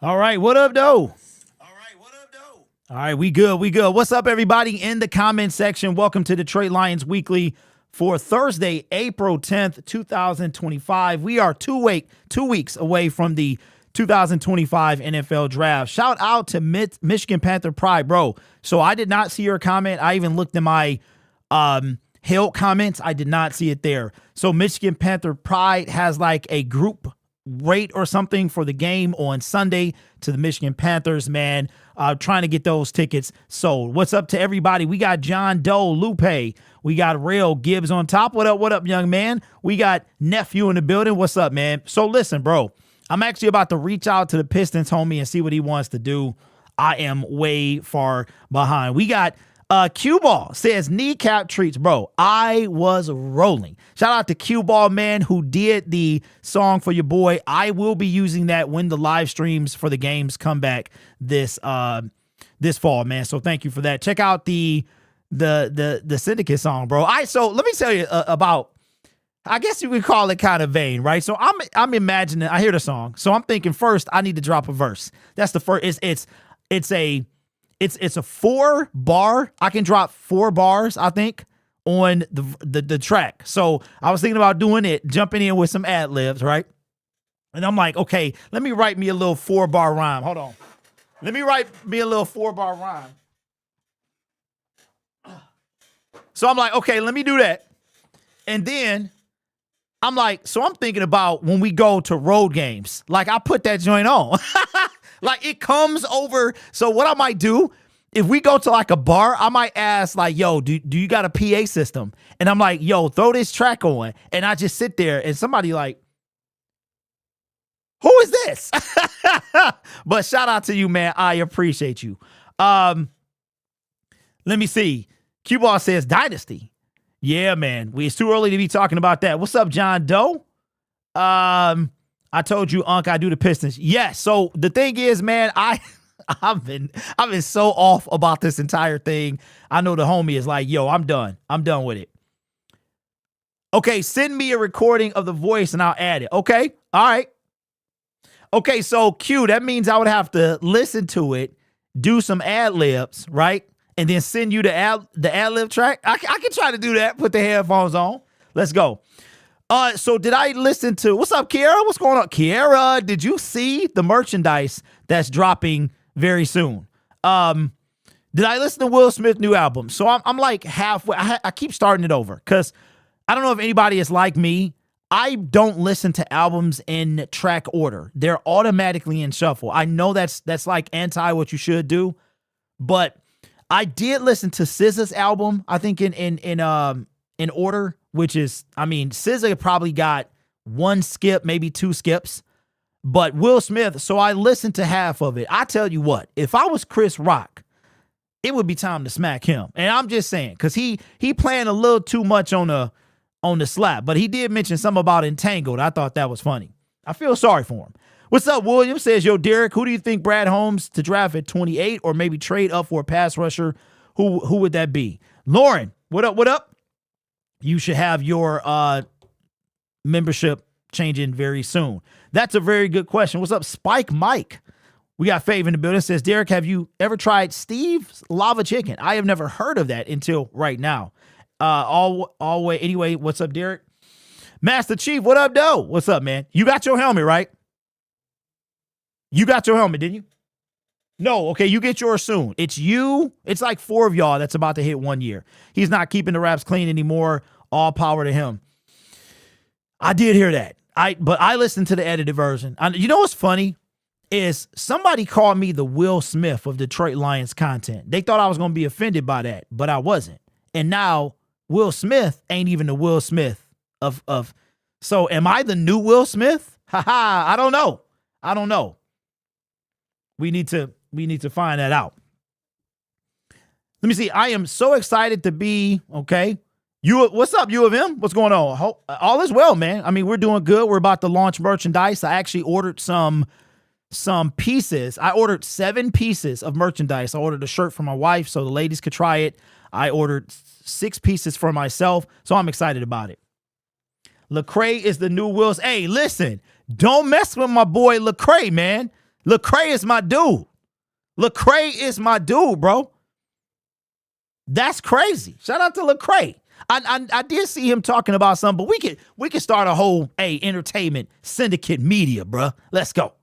All right, what up, though? All right, we good. What's up, everybody in the comment section? Welcome to Detroit Lions Weekly for Thursday, April 10th, 2025. We are 2 weeks away from the 2025 NFL Draft. Shout out to Michigan Panther Pride, bro. So I did not see your comment. I even looked in my held comments. I did not see it there. So Michigan Panther Pride has like a group rate or something for the game on Sunday to the Michigan Panthers, man. Trying to get those tickets sold. What's up to everybody? We got John Doe, Lupe. We got Rail Gibbs on top. What up, young man? We got Nephew in the building. What's up, man? So listen, bro, I'm actually about to reach out to the Pistons homie and see what he wants to do. I am way far behind. We got Q Ball says kneecap treats, bro. I was rolling. Shout out to Q Ball, man, who did the song for your boy. I will be using that when the live streams for the games come back this fall, man. So thank you for that. Check out the Syndicate song, bro. So let me tell you about. I guess you could call it kind of vain, right? So I'm imagining. I hear the song, so I'm thinking first I need to drop a verse. That's the first. It's a 4-bar. I can drop 4 bars, I think, on the track. So I was thinking about doing it, jumping in with some ad libs, right? And I'm like, okay, let me write me a little 4-bar rhyme. Hold on. Let me write me a little 4-bar rhyme. So I'm like, okay, let me do that. And then I'm like, so I'm thinking about when we go to road games, like I put that joint on. Like it comes over. So what I might do, if we go to like a bar, I might ask like, yo, do you got a PA system? And I'm like, yo, throw this track on. And I just sit there and somebody like, who is this? But shout out to you, man. I appreciate you. Let me see. Q-Ball says Dynasty. Yeah, man. It's too early to be talking about that. What's up, John Doe? I told you, Unc, I do the Pistons. Yes. So the thing is, man, I've been so off about this entire thing. I know the homie is like, yo, I'm done. I'm done with it. Okay, send me a recording of the voice and I'll add it. Okay. All right. Okay, so Q, that means I would have to listen to it, do some ad libs, right? And then send you the ad lib track. I can try to do that. Put the headphones on. Let's go. So did I listen to, what's up, Kiara? What's going on? Kiara, did you see the merchandise that's dropping very soon? Did I listen to Will Smith's new album? So I'm like halfway. I keep starting it over because I don't know if anybody is like me. I don't listen to albums in track order. They're automatically in shuffle. I know that's like anti what you should do, but I did listen to SZA's album, I think in order, which is, I mean, SZA probably got 1 skip, maybe 2 skips, but Will Smith, so I listened to half of it. I tell you what, if I was Chris Rock, it would be time to smack him. And I'm just saying, because he playing a little too much on the slap, but he did mention something about Entangled. I thought that was funny. I feel sorry for him. What's up, William? Says, yo, Derek, who do you think Brad Holmes to draft at 28 or maybe trade up for a pass rusher? Who would that be? Lauren, what up? You should have your membership changing very soon. That's a very good question. What's up, Spike Mike? We got Fave in the building. Says, Derek, have you ever tried Steve's Lava Chicken? I have never heard of that until right now. Anyway, what's up, Derek? Master Chief, what up, though? What's up, man? You got your helmet, right? You got your helmet, didn't you? No, okay, you get yours soon. It's you. It's like 4 of y'all that's about to hit 1 year. He's not keeping the wraps clean anymore. All power to him. I did hear that. But I listened to the edited version. You know what's funny is somebody called me the Will Smith of Detroit Lions content. They thought I was going to be offended by that, but I wasn't. And now Will Smith ain't even the Will Smith of. So am I the new Will Smith? I don't know. We need to find that out. Let me see. I am so excited to be, okay. What's up, U of M? What's going on? All is well, man. I mean, we're doing good. We're about to launch merchandise. I actually ordered some pieces. I ordered 7 pieces of merchandise. I ordered a shirt for my wife so the ladies could try it. I ordered 6 pieces for myself, so I'm excited about it. Lecrae is the new Wills. Hey, listen, don't mess with my boy Lecrae, man. Lecrae is my dude. Lecrae is my dude, bro. That's crazy. Shout out to Lecrae. I did see him talking about something, but we could start a whole entertainment syndicate media, bro. Let's go.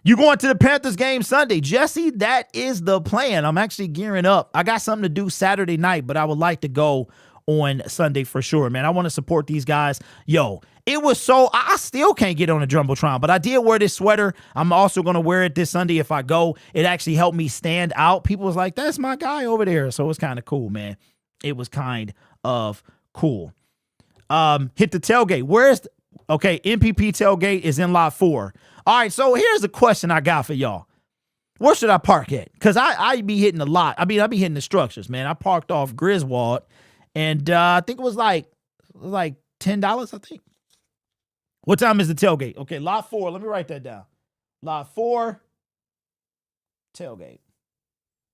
You going to the Panthers game Sunday, Jesse? That is the plan. I'm actually gearing up. I got something to do Saturday night, but I would like to go on Sunday for sure, man. I want to support these guys. Yo, it was I still can't get on a Jumbotron, but I did wear this sweater. I'm also going to wear it this Sunday if I go. It actually helped me stand out. People was like, that's my guy over there. So it's kind of cool, man. It was kind of cool. Hit the tailgate. MPP tailgate is in lot 4. All right, so here's the question I got for y'all. Where should I park at? Because I be hitting a lot. I be hitting the structures, man. I parked off Griswold, and I think it was like $10, I think. What time is the tailgate? Okay, lot 4. Let me write that down. Lot 4, tailgate.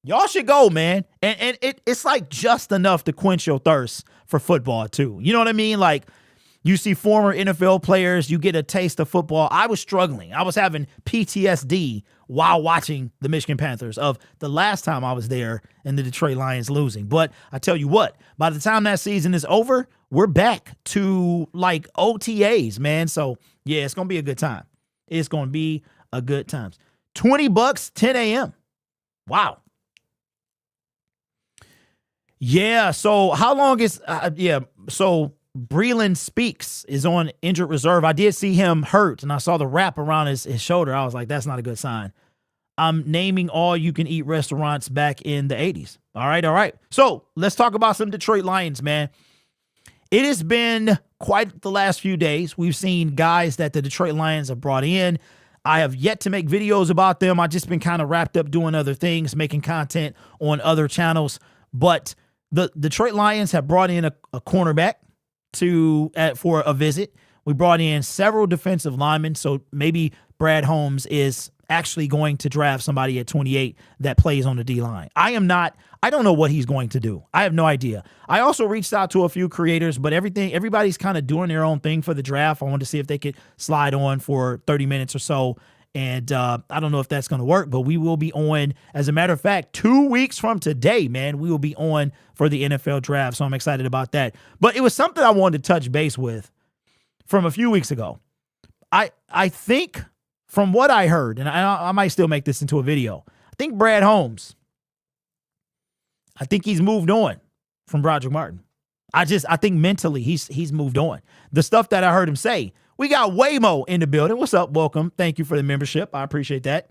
Y'all should go, man. And it's like just enough to quench your thirst for football, too. You know what I mean? Like, you see former NFL players, you get a taste of football. I was struggling. I was having PTSD while watching the Michigan Panthers of the last time I was there and the Detroit Lions losing. But I tell you what, by the time that season is over, we're back to like OTAs, man. So yeah, it's going to be a good time. It's going to be a good time. $20, 10 a.m. Wow. Yeah. So how long is, so Breland Speaks is on injured reserve. I did see him hurt, and I saw the wrap around his shoulder. I was like, that's not a good sign. I'm naming all-you-can-eat restaurants back in the 80s. All right. So let's talk about some Detroit Lions, man. It has been quite the last few days. We've seen guys that the Detroit Lions have brought in. I have yet to make videos about them. I've just been kind of wrapped up doing other things, making content on other channels. But the Detroit Lions have brought in a cornerback for a visit. We brought in several defensive linemen, so maybe Brad Holmes is actually going to draft somebody at 28 that plays on the D-line. I don't know what he's going to do. I have no idea. I also reached out to a few creators, but everybody's kind of doing their own thing for the draft. I wanted to see if they could slide on for 30 minutes or so, and I don't know if that's going to work, but we will be on. As a matter of fact, 2 weeks from today, man, we will be on for the NFL draft, so I'm excited about that. But it was something I wanted to touch base with from a few weeks ago. I think from what I heard, and I might still make this into a video, I think Brad Holmes, I think he's moved on from Brodric Martin. I think mentally he's moved on. The stuff that I heard him say. We got Waymo in the building. What's up? Welcome. Thank you for the membership. I appreciate that.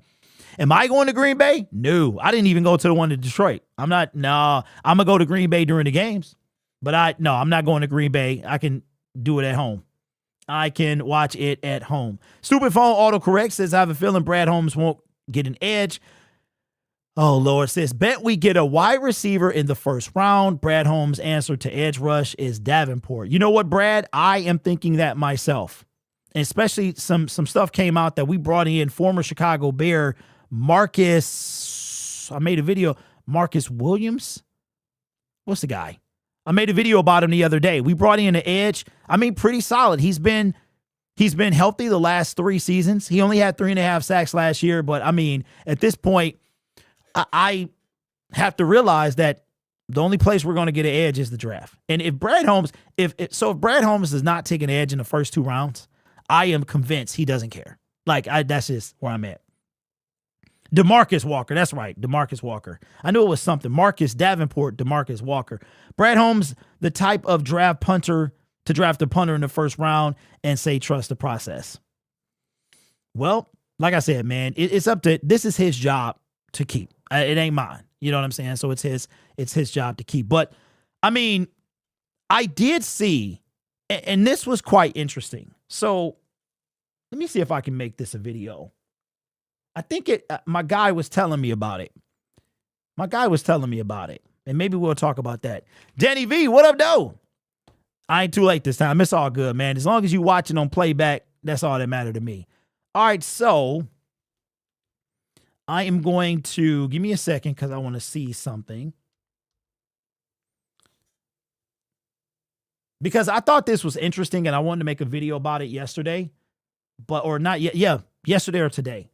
Am I going to Green Bay? No. I didn't even go to the one in Detroit. I'm going to go to Green Bay during the games. But I'm not going to Green Bay. I can do it at home. I can watch it at home. Stupid Phone Autocorrect says, I have a feeling Brad Holmes won't get an edge. Oh, Lord, says, bet we get a wide receiver in the first round. Brad Holmes' answer to edge rush is Davenport. You know what, Brad? I am thinking that myself. And especially some stuff came out that we brought in former Chicago Bear Marcus. I made a video. Marcus Williams? What's the guy? I made a video about him the other day. We brought in an edge. I mean, pretty solid. He's been healthy the last 3 seasons. He only had 3.5 sacks last year. But, I mean, at this point, I have to realize that the only place we're going to get an edge is the draft. And if Brad Holmes does not take an edge in the first 2 rounds, I am convinced he doesn't care. That's just where I'm at. DeMarcus Walker. That's right. DeMarcus Walker. I knew it was something. Marcus Davenport, DeMarcus Walker. Brad Holmes, the type of draft punter to draft a punter in the first round and say, trust the process. Well, like I said, man, it's up to, this is his job to keep. It ain't mine. You know what I'm saying? So it's his job to keep. But I mean, I did see, and this was quite interesting. So let me see if I can make this a video. I think my guy was telling me about it. And maybe we'll talk about that. Danny V, what up, though? I ain't too late this time. It's all good, man. As long as you watching on playback, that's all that matters to me. All right, so I am going to, give me a second because I want to see something. Because I thought this was interesting and I wanted to make a video about it yesterday. Yesterday or today.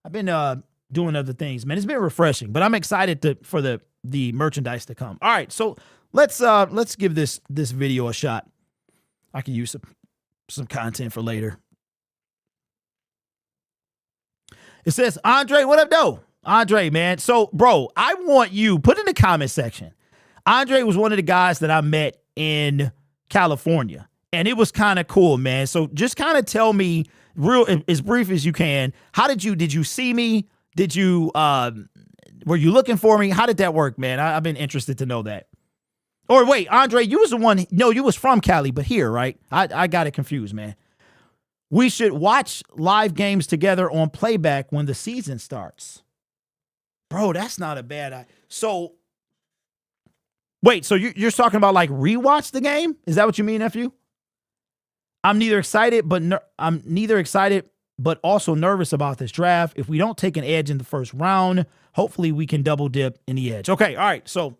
I've been doing other things, man. It's been refreshing, but I'm excited for the merchandise to come. All right, so let's give this video a shot. I can use some content for later. It says, Andre, what up, though? Andre, man. So, bro, I want you, put in the comment section. Andre was one of the guys that I met in California, and it was kind of cool, man. So just kind of tell me, real as brief as you can, did you see me? Did you, were you looking for me? How did that work, man? I've been interested to know that. Or wait, Andre, you was the one, no, you was from Cali, but here, right? I got it confused, man. We should watch live games together on playback when the season starts. Bro, that's not a bad idea. So, wait, so you're talking about like rewatch the game? Is that what you mean, nephew? I'm neither excited, but also nervous about this draft. If we don't take an edge in the first round, hopefully we can double dip in the edge. Okay, all right, so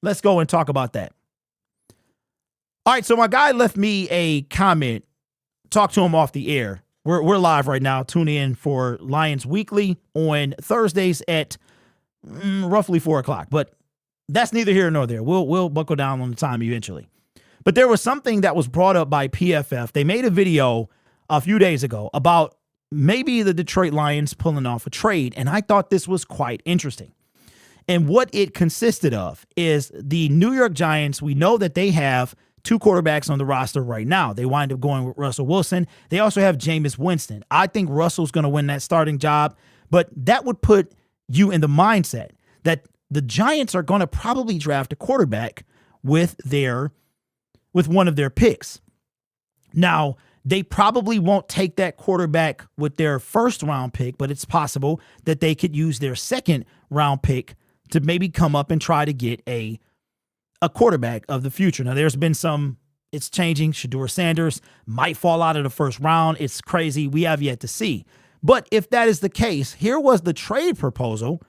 let's go and talk about that. All right, so my guy left me a comment. Talk to him off the air. We're live right now. Tune in for Lions Weekly on Thursdays at roughly 4 o'clock. But that's neither here nor there. We'll buckle down on the time eventually. But there was something that was brought up by PFF. They made a video a few days ago about maybe the Detroit Lions pulling off a trade, and I thought this was quite interesting. And what it consisted of is the New York Giants. We know that they have 2 quarterbacks on the roster right now. They wind up going with Russell Wilson. They also have Jameis Winston. I think Russell's going to win that starting job, but that would put you in the mindset that the Giants are going to probably draft a quarterback with one of their picks. Now, they probably won't take that quarterback with their first round pick, but it's possible that they could use their second round pick to maybe come up and try to get a quarterback of the future. Now, there's been it's changing. Shedeur Sanders might fall out of the first round. It's crazy. We have yet to see. But if that is the case, here was the trade proposal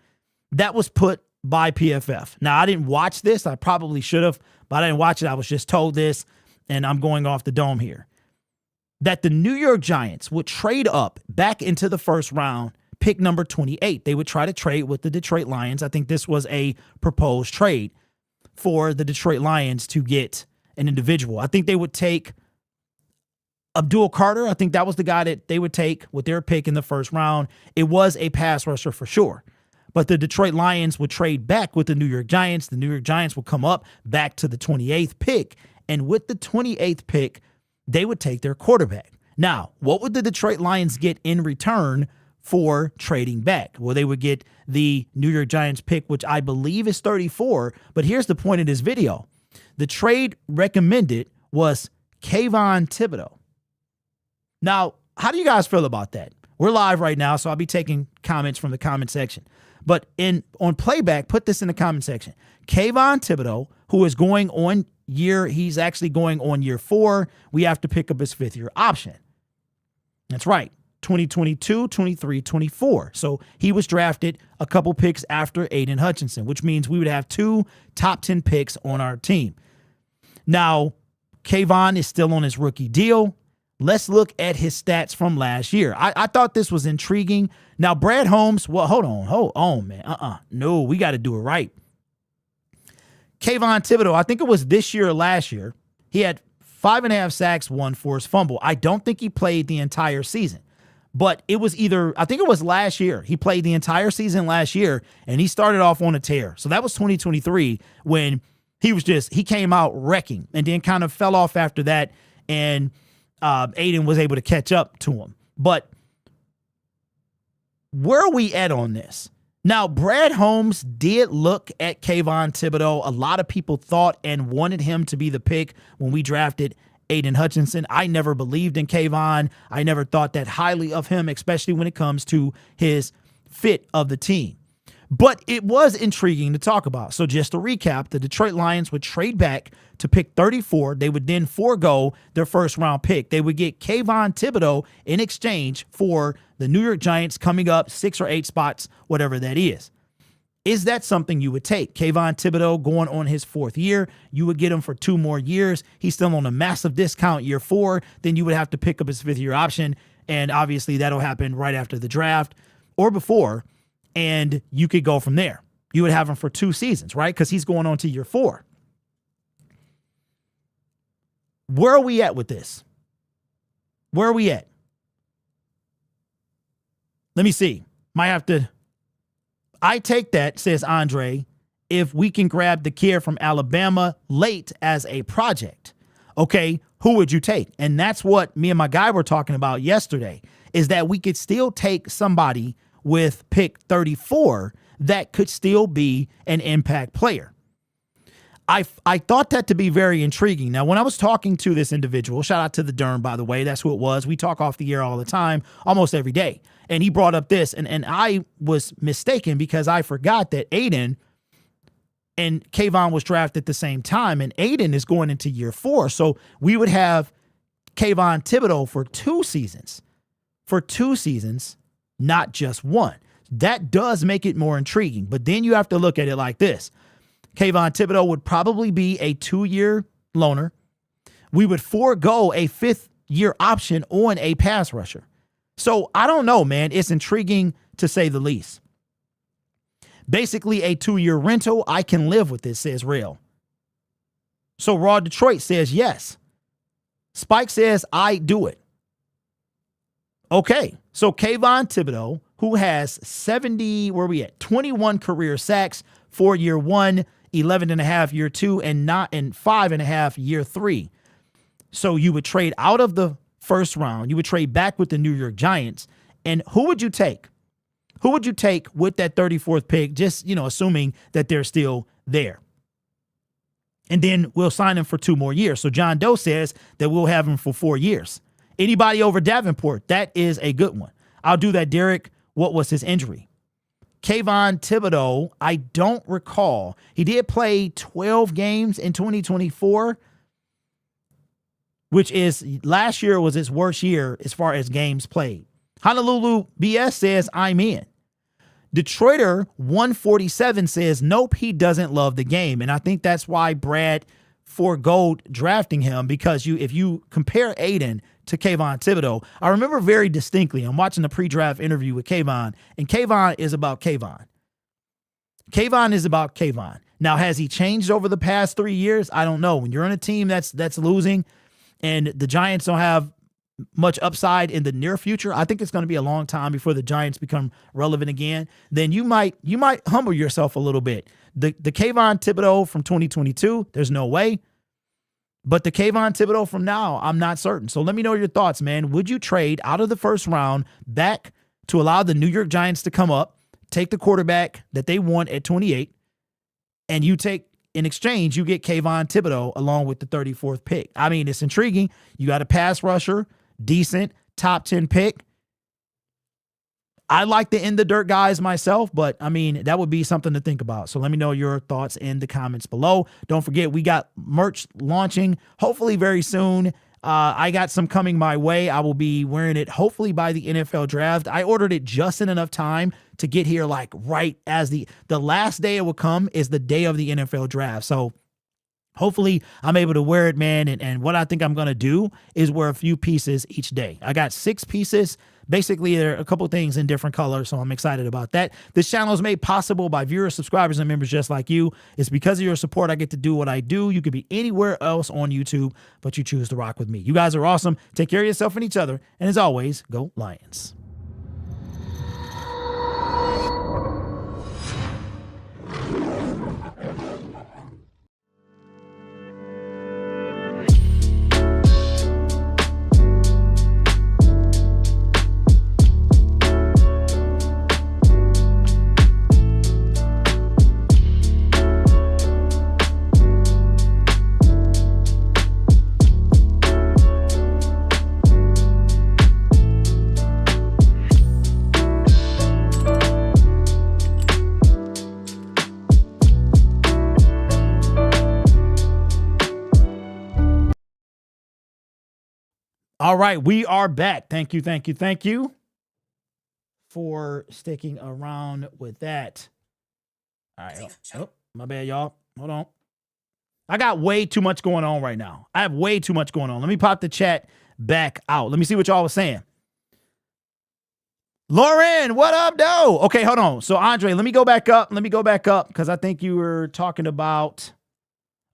that was put by PFF. Now, I didn't watch this. I probably should have, but I didn't watch it. I was just told this, and I'm going off the dome here. That the New York Giants would trade up back into the first round, pick number 28. They would try to trade with the Detroit Lions. I think this was a proposed trade for the Detroit Lions to get an individual. I think they would take Abdul Carter. I think that was the guy that they would take with their pick in the first round. It was a pass rusher for sure. But the Detroit Lions would trade back with the New York Giants. The New York Giants would come up back to the 28th pick. And with the 28th pick, they would take their quarterback. Now, what would the Detroit Lions get in return for trading back? Well, they would get the New York Giants pick, which I believe is 34. But here's the point of this video. The trade recommended was Kayvon Thibodeau. Now, how do you guys feel about that? We're live right now, so I'll be taking comments from the comment section. But on playback, put this in the comment section. Kayvon Thibodeau, who is going on he's actually going on year 4. We have to pick up his 5th year option. That's right. 2022, 23, 24. So he was drafted a couple picks after Aiden Hutchinson, which means we would have 2 top 10 picks on our team. Now, Kayvon is still on his rookie deal. Let's look at his stats from last year. I thought this was intriguing. Now, Brad Holmes, well, hold on, man. No, we got to do it right. Kayvon Thibodeau, I think it was this year or last year. He had 5.5 sacks, 1 forced fumble. I don't think he played the entire season. But it was I think it was last year. He played the entire season last year, and he started off on a tear. So that was 2023 when he came out wrecking and then kind of fell off after that, and Aiden was able to catch up to him. But where are we at on this? Now, Brad Holmes did look at Kayvon Thibodeau. A lot of people thought and wanted him to be the pick when we drafted Aiden Hutchinson. I never believed in Kayvon. I never thought that highly of him, especially when it comes to his fit of the team. But it was intriguing to talk about. So just to recap, the Detroit Lions would trade back to pick 34. They would then forego their first round pick. They would get Kayvon Thibodeau in exchange for the New York Giants coming up 6 or 8 spots, whatever that is. Is that something you would take? Kayvon Thibodeau going on his 4th year. You would get him for 2 more years. He's still on a massive discount year 4. Then you would have to pick up his 5th year option. And obviously that'll happen right after the draft or before. And you could go from there. You would have him for 2 seasons, right? Because he's going on to year 4. Where are we at with this? Where are we at? Let me see. Might have to. I take that, says Andre, if we can grab the kid from Alabama late as a project. Okay, who would you take? And that's what me and my guy were talking about yesterday, is that we could still take somebody with pick 34 that could still be an impact player. I thought that to be very intriguing. Now, when I was talking to this individual, shout out to the Derm, by the way, that's who it was. We talk off the air all the time, almost every day. And he brought up this, and I was mistaken because I forgot that Aiden and Kayvon was drafted at the same time, and Aiden is going into year 4. So we would have Kayvon Thibodeau for 2 seasons. For 2 seasons, not just 1. That does make it more intriguing. But then you have to look at it like this. Kayvon Thibodeau would probably be a 2-year loaner. We would forego a 5th-year option on a pass rusher. So I don't know, man. It's intriguing to say the least. Basically a 2-year rental. I can live with this, says Real. So Raw Detroit says yes. Spike says I do it. Okay. So Kayvon Thibodeau, who has 21 career sacks, 4 year 1, 11.5 year 2, and 5.5 year 3. So you would trade out of the first round. You would trade back with the New York Giants. And who would you take? Who would you take with that 34th pick? Just, assuming that they're still there. And then we'll sign him for 2 more years. So John Doe says that we'll have him for 4 years. Anybody over Davenport? That is a good one. I'll do that, Derek. What was his injury? Kayvon Thibodeau, I don't recall. He did play 12 games in 2024, which is last year was his worst year as far as games played. Honolulu BS says, I'm in. Detroiter 147 says, nope, he doesn't love the game. And I think that's why Brad forgoed drafting him, because if you compare Aiden to Kayvon Thibodeau, I remember very distinctly, I'm watching the pre-draft interview with Kayvon, and Kayvon is about Kayvon. Kayvon is about Kayvon. Now, has he changed over the past 3 years? I don't know. When you're on a team that's losing and the Giants don't have much upside in the near future, I think it's going to be a long time before the Giants become relevant again. Then you might humble yourself a little bit. The Kayvon Thibodeau from 2022, there's no way. But the Kayvon Thibodeau from now, I'm not certain. So let me know your thoughts, man. Would you trade out of the first round back to allow the New York Giants to come up, take the quarterback that they want at 28, and you take, in exchange, you get Kayvon Thibodeau along with the 34th pick? I mean, it's intriguing. You got a pass rusher, decent, top 10 pick. I like the in the dirt guys myself, but I mean, that would be something to think about. So let me know your thoughts in the comments below. Don't forget, we got merch launching hopefully very soon. I got some coming my way. I will be wearing it hopefully by the NFL draft. I ordered it just in enough time to get here, like right as the last day it will come is the day of the NFL draft. So hopefully I'm able to wear it, man. And what I think I'm going to do is wear a few pieces each day. I got 6 pieces. Basically, there are a couple things in different colors, so I'm excited about that. This channel is made possible by viewers, subscribers, and members just like you. It's because of your support I get to do what I do. You could be anywhere else on YouTube, but you choose to rock with me. You guys are awesome. Take care of yourself and each other. And as always, go Lions. All right, we are back. Thank you for sticking around with that. All right. Oh, my bad, y'all. Hold on. I got way too much going on right now. I have way too much going on. Let me pop the chat back out. Let me see what y'all was saying. Lauren, what up, though? Okay, hold on. So, Andre, let me go back up. Because I think you were talking about...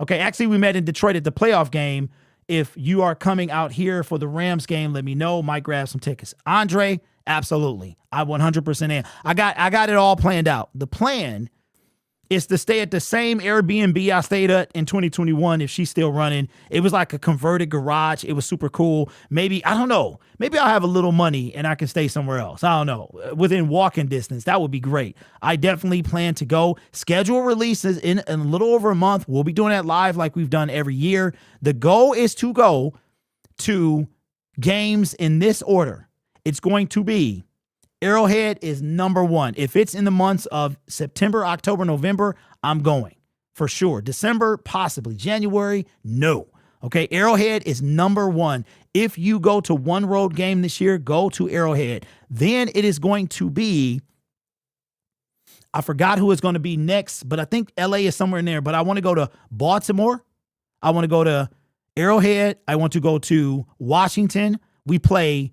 Okay, actually, we met in Detroit at the playoff game. If you are coming out here for the Rams game, let me know. Might grab some tickets. Andre, absolutely. I 100% am. I got it all planned out. The plan is to stay at the same Airbnb I stayed at in 2021 if she's still running. It was like a converted garage. It was super cool. Maybe, I don't know. Maybe I'll have a little money and I can stay somewhere else. I don't know. Within walking distance. That would be great. I definitely plan to go. Schedule releases in a little over a month. We'll be doing that live like we've done every year. The goal is to go to games in this order. It's going to be Arrowhead is number one. If it's in the months of September, October, November, I'm going for sure. December, possibly. January, no. Okay, Arrowhead is number one. If you go to one road game this year, go to Arrowhead. Then it is going to be, I forgot who it's going to be next, but I think LA is somewhere in there. But I want to go to Baltimore. I want to go to Arrowhead. I want to go to Washington. We play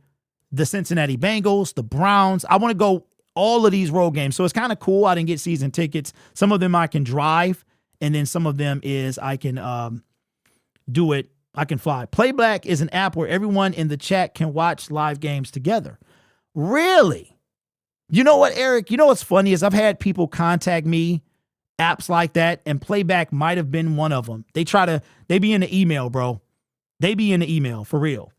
the Cincinnati Bengals, the Browns. I want to go all of these road games. So it's kind of cool. I didn't get season tickets. Some of them I can drive, and then some of them is I can do it. I can fly. Playback is an app where everyone in the chat can watch live games together. Really? You know what, Eric? You know what's funny is I've had people contact me, apps like that, and Playback might have been one of them. They be in the email, bro. They be in the email, for real.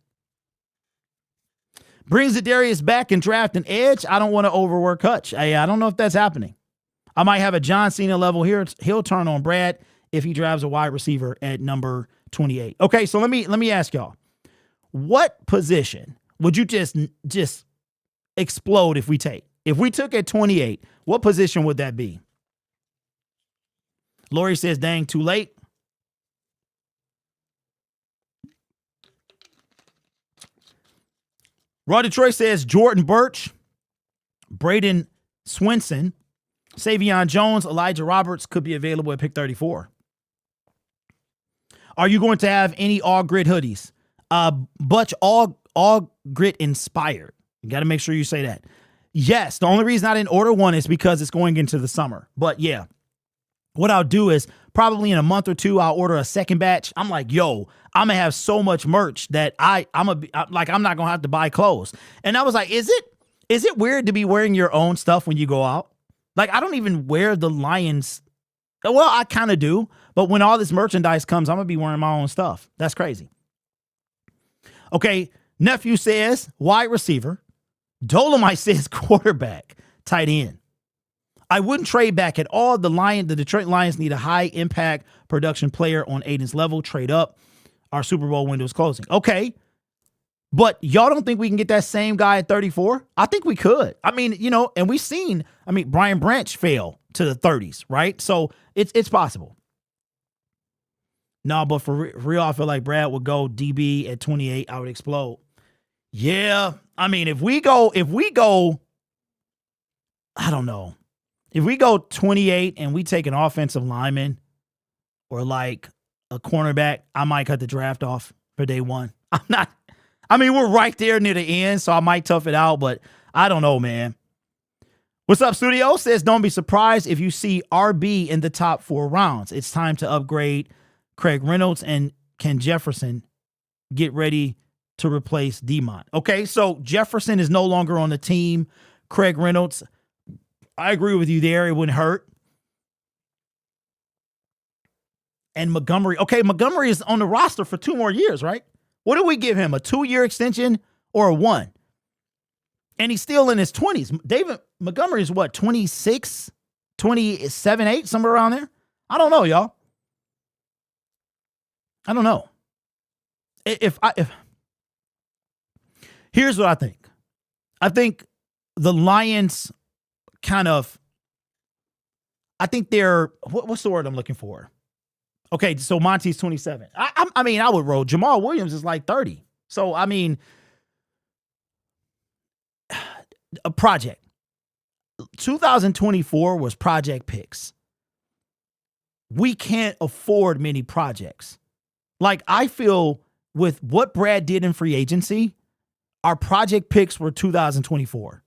Brings Zadarius back and draft an edge. I don't want to overwork Hutch. I don't know if that's happening. I might have a John Cena level here. He'll turn on Brad if he drafts a wide receiver at number 28. Okay, so let me ask y'all. What position would you just explode if we take? If we took at 28, what position would that be? Lori says, dang, too late. Raw Detroit says Jordan Birch, Braden Swinson, Savion Jones, Elijah Roberts could be available at pick 34. Are you going to have any all grit hoodies? Butch, all grit inspired. You got to make sure you say that. Yes. The only reason I didn't order one is because it's going into the summer. But yeah, what I'll do is probably in a month or two, I'll order a second batch. I'm like, yo, I'm going to have so much merch that I'm not going to have to buy clothes. And I was like, is it weird to be wearing your own stuff when you go out? Like, I don't even wear the Lions. Well, I kind of do. But when all this merchandise comes, I'm going to be wearing my own stuff. That's crazy. Okay. Nephew says wide receiver. Dolomite says quarterback, tight end. I wouldn't trade back at all. The Detroit Lions need a high impact production player on Aiden's level. Trade up. Our Super Bowl window is closing. Okay. But y'all don't think we can get that same guy at 34? I think we could. I mean, and we've seen, Brian Branch fail to the 30s, right? So it's possible. No, but for real, I feel like Brad would go DB at 28. I would explode. Yeah. If we go, I don't know. If we go 28 and we take an offensive lineman or like a cornerback, I might cut the draft off for day one. We're right there near the end, so I might tough it out, but I don't know, man. What's up, Studio? Says, don't be surprised if you see RB in the top 4 rounds. It's time to upgrade Craig Reynolds and Ken Jefferson. Get ready to replace Demont. Okay, so Jefferson is no longer on the team. Craig Reynolds, I agree with you there. It wouldn't hurt. And Montgomery. Okay, Montgomery is on the roster for 2 more years, right? What do we give him? A 2-year extension or a 1? And he's still in his 20s. David Montgomery is what, 26, 27, 8, somewhere around there? I don't know, y'all. I don't know. If here's what I think. I think the Lions I think they're, what's the word I'm looking for? Okay, so Monty's 27. I would roll. Jamal Williams is like 30. So, a project. 2024 was project picks. We can't afford many projects. Like, I feel with what Brad did in free agency, our project picks were 2024.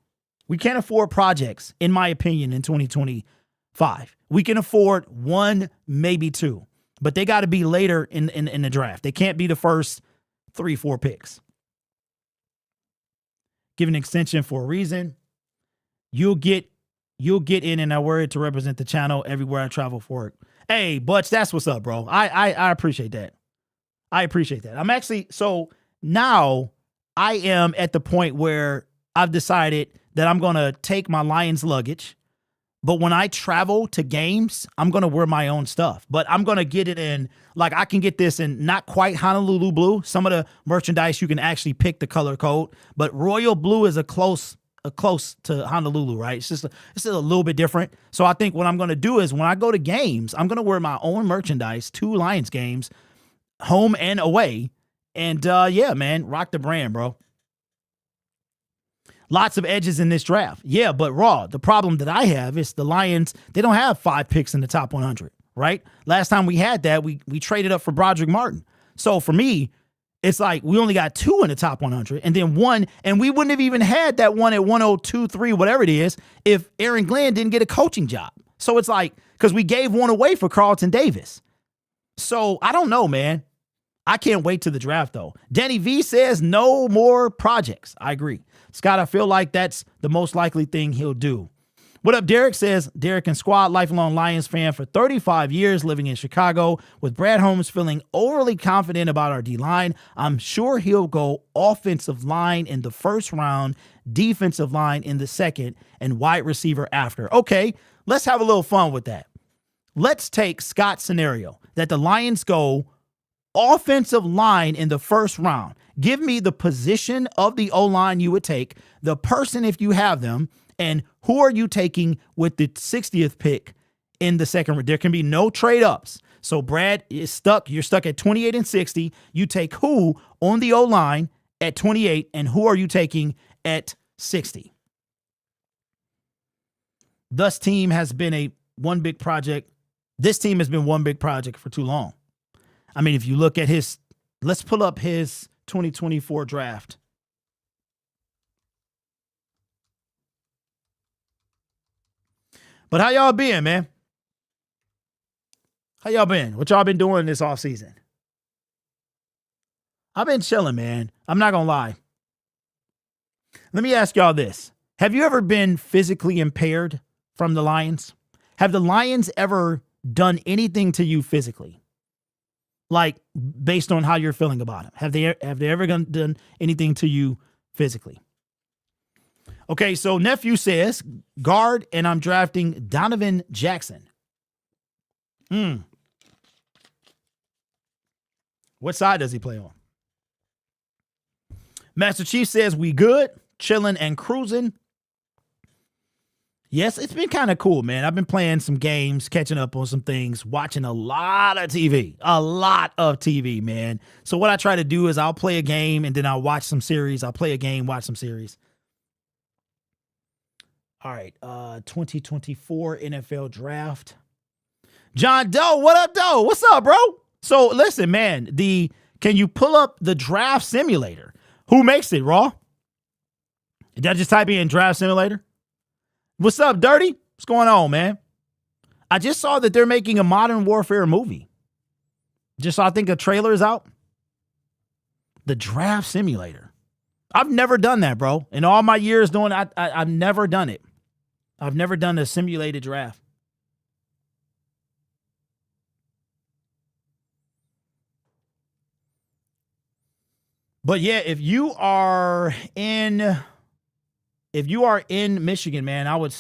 We can't afford projects, in my opinion, in 2025. We can afford one, maybe two, but they got to be later in the draft. They can't be the first 3-4 picks. Give an extension for a reason. You'll get in and I wear it to represent the channel everywhere I travel for it. Hey, Butch, that's what's up, bro. I appreciate that. I appreciate that. I'm actually, so now I am at the point where I've decided that I'm going to take my Lions luggage, but when I travel to games, I'm going to wear my own stuff, but I'm going to get it in, like I can get this in not quite Honolulu blue. Some of the merchandise, you can actually pick the color code, but royal blue is a close to Honolulu, right? It's just a little bit different. So I think what I'm going to do is when I go to games, I'm going to wear my own merchandise, 2 Lions games, home and away. And yeah, man, rock the brand, bro. Lots of edges in this draft. Yeah, but Raw, the problem that I have is the Lions, they don't have 5 picks in the top 100, right? Last time we had that, we traded up for Brodric Martin. So for me, it's like we only got 2 in the top 100 and then 1, and we wouldn't have even had that one at 102, 3, whatever it is, if Aaron Glenn didn't get a coaching job. So it's like, because we gave one away for Carlton Davis. So I don't know, man. I can't wait to the draft, though. Danny V says no more projects. I agree. Scott, I feel like that's the most likely thing he'll do. What up, Derek says, Derek and Squad, lifelong Lions fan for 35 years living in Chicago. With Brad Holmes feeling overly confident about our D-line, I'm sure he'll go offensive line in the first round, defensive line in the second, and wide receiver after. Okay, let's have a little fun with that. Let's take Scott's scenario that the Lions go offensive line in the first round. Give me the position of the O-line you would take, the person if you have them, and who are you taking with the 60th pick in the second round? There can be no trade-ups. So Brad is stuck. You're stuck at 28 and 60. You take who on the O-line at 28, and who are you taking at 60? This team has been one big project. This team has been one big project for too long. I mean, if you look at let's pull up his 2024 draft. But how y'all been, man? How y'all been? What y'all been doing this offseason? I've been chilling, man. I'm not going to lie. Let me ask y'all this. Have you ever been physically impaired from the Lions? Have the Lions ever done anything to you physically? Like, based on how you're feeling about him. Have they ever done anything to you physically? Okay, so Nephew says, guard, and I'm drafting Donovan Jackson. What side does he play on? Master Chief says, we good, chilling and cruising. Yes, it's been kind of cool, man. I've been playing some games, catching up on some things, watching a lot of TV, man. So what I try to do is I'll play a game and then I'll watch some series. I'll play a game, watch some series. All right, 2024 NFL Draft. John Doe, what up, Doe? What's up, bro? So listen, man, can you pull up the draft simulator? Who makes it, Raw? Did I just type in draft simulator? What's up, Dirty? What's going on, man? I just saw that they're making a Modern Warfare movie. Just saw, I think a trailer is out. The draft simulator. I've never done that, bro. In all my years doing it, I've never done it. I've never done a simulated draft. But yeah, if you are in Michigan, man, I would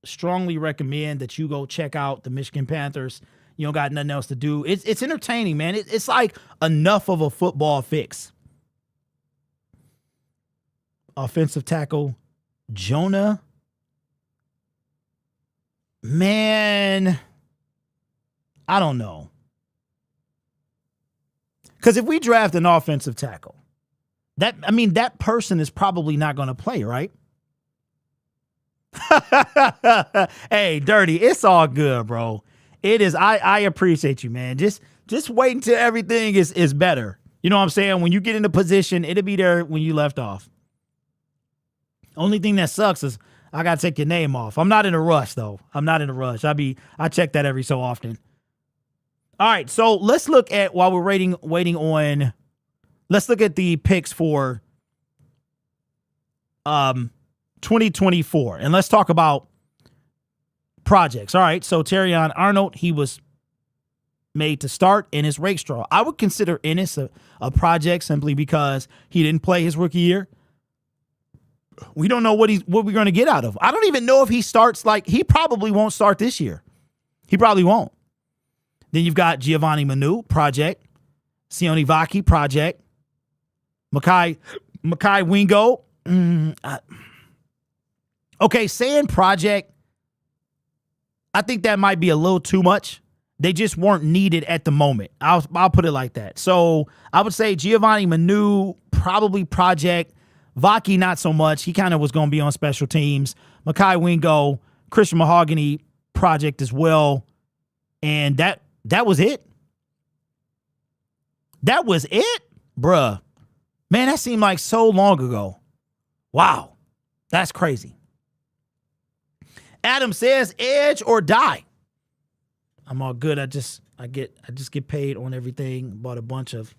strongly recommend that you go check out the Michigan Panthers. You don't got nothing else to do. It's entertaining, man. It's like enough of a football fix. Offensive tackle, Jonah. Man, I don't know. Because if we draft an offensive tackle, that person is probably not going to play, right? Hey, Dirty, it's all good, bro. It is. I appreciate you, man. Just wait until everything is better. You know what I'm saying? When you get in a position, it'll be there when you left off. Only thing that sucks is I got to take your name off. I'm not in a rush, though. I'm not in a rush. I check that every so often. All right, so let's look at, while we're waiting on, let's look at the picks for 2024. And let's talk about projects. All right, so Terrion Arnold, he was made to start. Ennis Rakestraw, I would consider Ennis a project simply because he didn't play his rookie year. We don't know what we're going to get out of him. I don't even know if he starts. He probably won't start this year. He probably won't. Then you've got Giovanni Manu, project. Sione Vaki, project. Makai Wingo. Okay, saying project, I think that might be a little too much. They just weren't needed at the moment. I'll put it like that. So I would say Giovanni Manu, probably project. Vaki, not so much. He kind of was going to be on special teams. Makai Wingo, Christian Mahogany, project as well. And that was it. That was it? Bruh. Man, that seemed like so long ago. Wow. That's crazy. Adam says, edge or die. I'm all good. I just get paid on everything. Bought a bunch of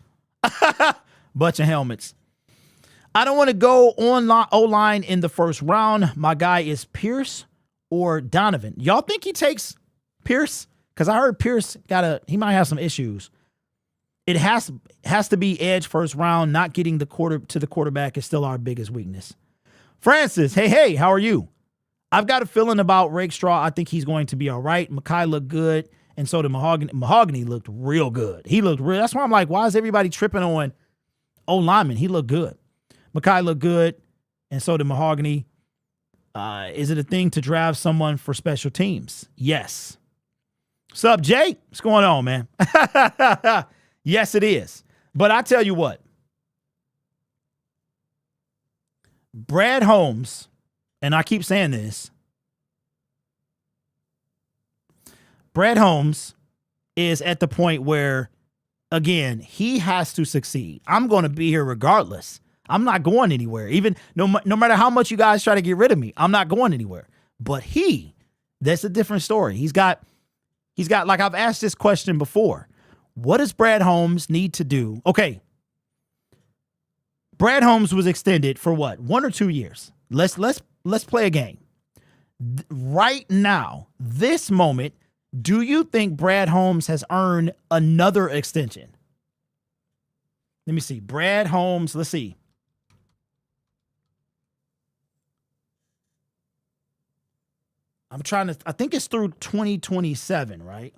helmets. I don't want to go on O-line in the first round. My guy is Pierce or Donovan. Y'all think he takes Pierce? Because I heard Pierce he might have some issues. It has to be edge first round. Not getting to the quarterback is still our biggest weakness. Francis, hey, how are you? I've got a feeling about Rakestraw. I think he's going to be all right. Makai looked good, and so did Mahogany. Mahogany looked real good. He looked real. That's why I'm like, why is everybody tripping on O-lineman? He looked good. Makai looked good, and so did Mahogany. Is it a thing to draft someone for special teams? Yes. What's up, Jay? What's going on, man? Yes, it is. But I tell you what. Brad Holmes, and I keep saying this, Brad Holmes is at the point where, again, he has to succeed. I'm going to be here regardless. I'm not going anywhere. Even no matter how much you guys try to get rid of me, I'm not going anywhere. But that's a different story. He's got, like I've asked this question before. What does Brad Holmes need to do? Okay. Brad Holmes was extended for what? 1 or 2 years. Let's play a game. Right now, this moment, do you think Brad Holmes has earned another extension? Let me see. Brad Holmes, let's see. I think it's through 2027, right?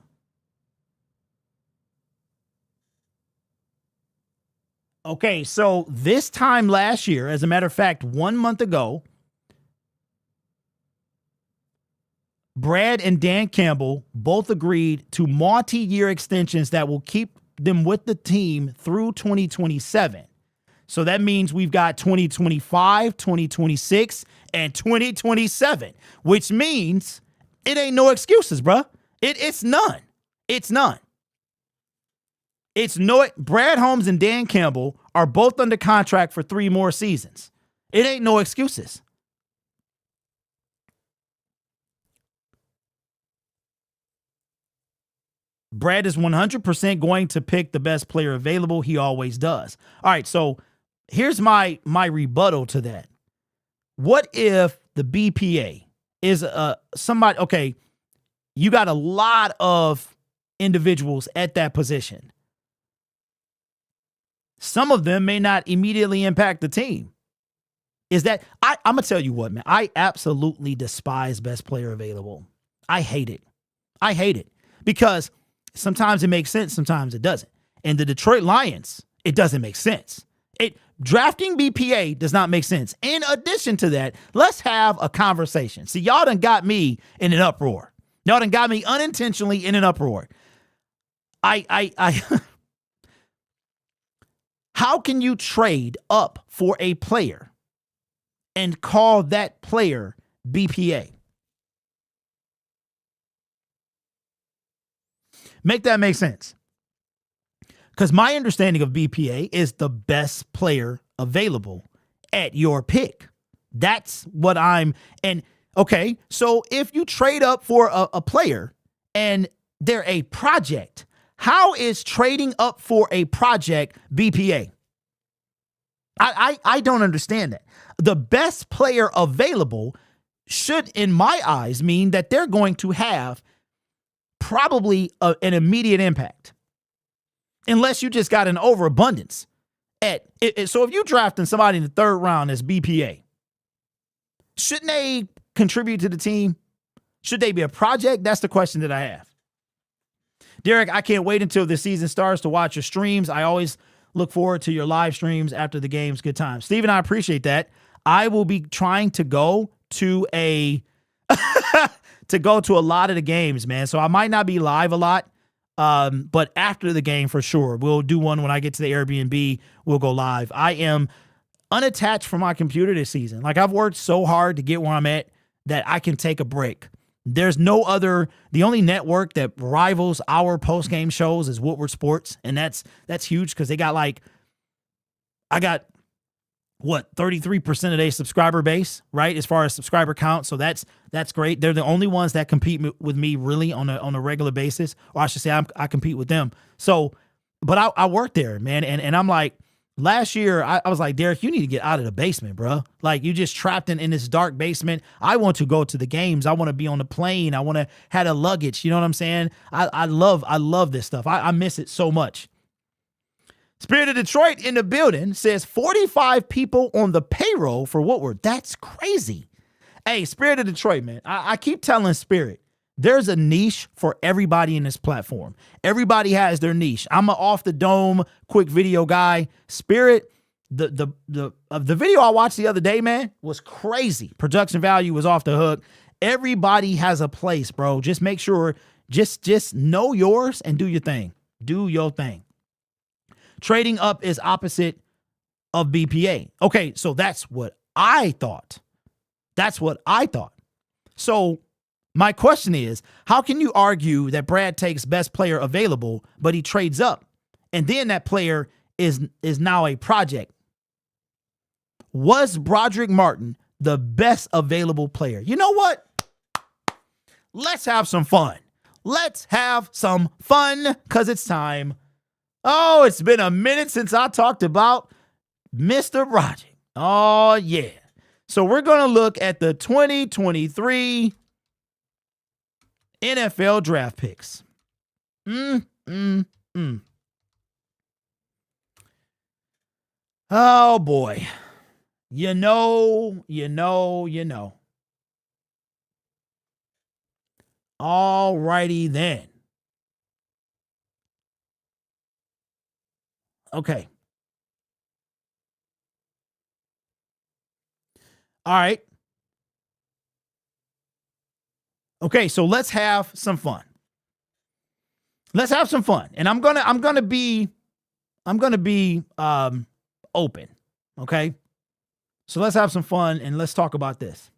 Okay, so this time last year, as a matter of fact, 1 month ago, Brad and Dan Campbell both agreed to multi-year extensions that will keep them with the team through 2027. So that means we've got 2025, 2026, and 2027, which means it ain't no excuses, bruh. It's none. It's none. It's no. Brad Holmes and Dan Campbell are both under contract for 3 more seasons. It ain't no excuses. Brad is 100% going to pick the best player available. He always does. All right, so here's my rebuttal to that. What if the BPA is somebody, okay, you got a lot of individuals at that position. Some of them may not immediately impact the team. Is that, I'm going to tell you what, man, I absolutely despise best player available. I hate it. I hate it because sometimes it makes sense, sometimes it doesn't. And the Detroit Lions, it doesn't make sense. Drafting BPA does not make sense. In addition to that, let's have a conversation. See, y'all done got me in an uproar. Y'all done got me unintentionally in an uproar. How can you trade up for a player and call that player BPA? Make that make sense. Because my understanding of BPA is the best player available at your pick. That's what and Okay, so if you trade up for a player and they're a project, how is trading up for a project BPA? I don't understand that. The best player available should, in my eyes, mean that they're going to have probably an immediate impact, unless you just got an overabundance. So if you drafting somebody in the third round as BPA, shouldn't they contribute to the team? Should they be a project? That's the question that I have. Derek, I can't wait until the season starts to watch your streams. I always look forward to your live streams after the games. Good times. Steven, I appreciate that. I will be trying to go to a lot of the games, man. So I might not be live a lot, but after the game for sure. We'll do one when I get to the Airbnb. We'll go live. I am unattached from my computer this season. Like, I've worked so hard to get where I'm at that I can take a break. There's no other, the only network that rivals our post-game shows is Woodward Sports, and that's huge because they got I got 33% of their subscriber base, right, as far as subscriber count. So that's great. They're the only ones that compete with me really on a regular basis, or I should say I compete with them. So, but I work there, man, and I'm like, last year, I was like, Derek, you need to get out of the basement, bro. Like, you just trapped in this dark basement. I want to go to the games. I want to be on the plane. I want to have a luggage. You know what I'm saying? I love this stuff. I miss it so much. Spirit of Detroit in the building says 45 people on the payroll for Woodward. That's crazy. Hey, Spirit of Detroit, man. I keep telling Spirit, there's a niche for everybody in this platform. Everybody has their niche. I'm an off the dome, quick video guy. Spirit, the video I watched the other day, man, was crazy. Production value was off the hook. Everybody has a place, bro. Just make sure, just know yours and do your thing. Do your thing. Trading up is opposite of BPA. Okay, so that's what I thought. So my question is, how can you argue that Brad takes best player available, but he trades up, and then that player is now a project? Was Brodric Martin the best available player? You know what? Let's have some fun. Let's have some fun, because it's time. Oh, it's been a minute since I talked about Mr. Brodric. Oh, yeah. So we're going to look at the 2023 NFL draft picks. Oh, boy. You know. All righty then. Okay. All right. Okay, so let's have some fun. And I'm gonna be open. Okay. So let's have some fun and let's talk about this.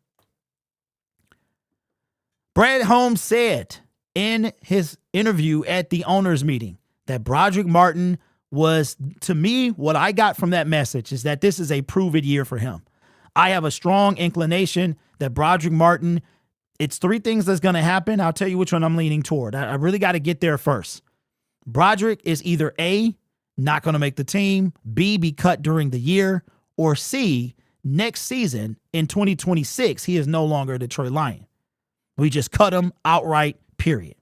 Brad Holmes said in his interview at the owners meeting that Brodric Martin was, to me, what I got from that message is that this is a prove-it year for him. I have a strong inclination that Brodric Martin, it's three things that's going to happen. I'll tell you which one I'm leaning toward. I really got to get there first. Brodric is either A, not going to make the team, B, be cut during the year, or C, next season in 2026, he is no longer a Detroit Lion. We just cut him outright, period.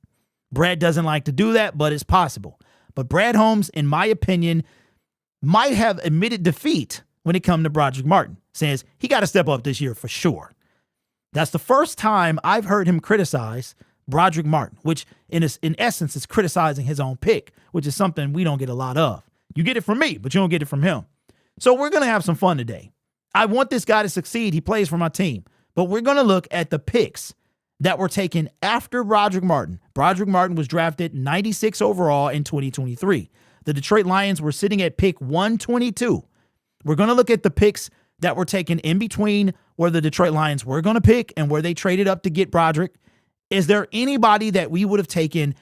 Brad doesn't like to do that, but it's possible. But Brad Holmes, in my opinion, might have admitted defeat when it comes to Brodric Martin. Says he got to step up this year for sure. That's the first time I've heard him criticize Brodric Martin, which in essence is criticizing his own pick, which is something we don't get a lot of. You get it from me, but you don't get it from him. So we're going to have some fun today. I want this guy to succeed. He plays for my team. But we're going to look at the picks that were taken after Brodric Martin. Brodric Martin was drafted 96 overall in 2023. The Detroit Lions were sitting at pick 122. We're going to look at the picks that were taken in between where the Detroit Lions were going to pick and where they traded up to get Brodric. Is there anybody that we would have taken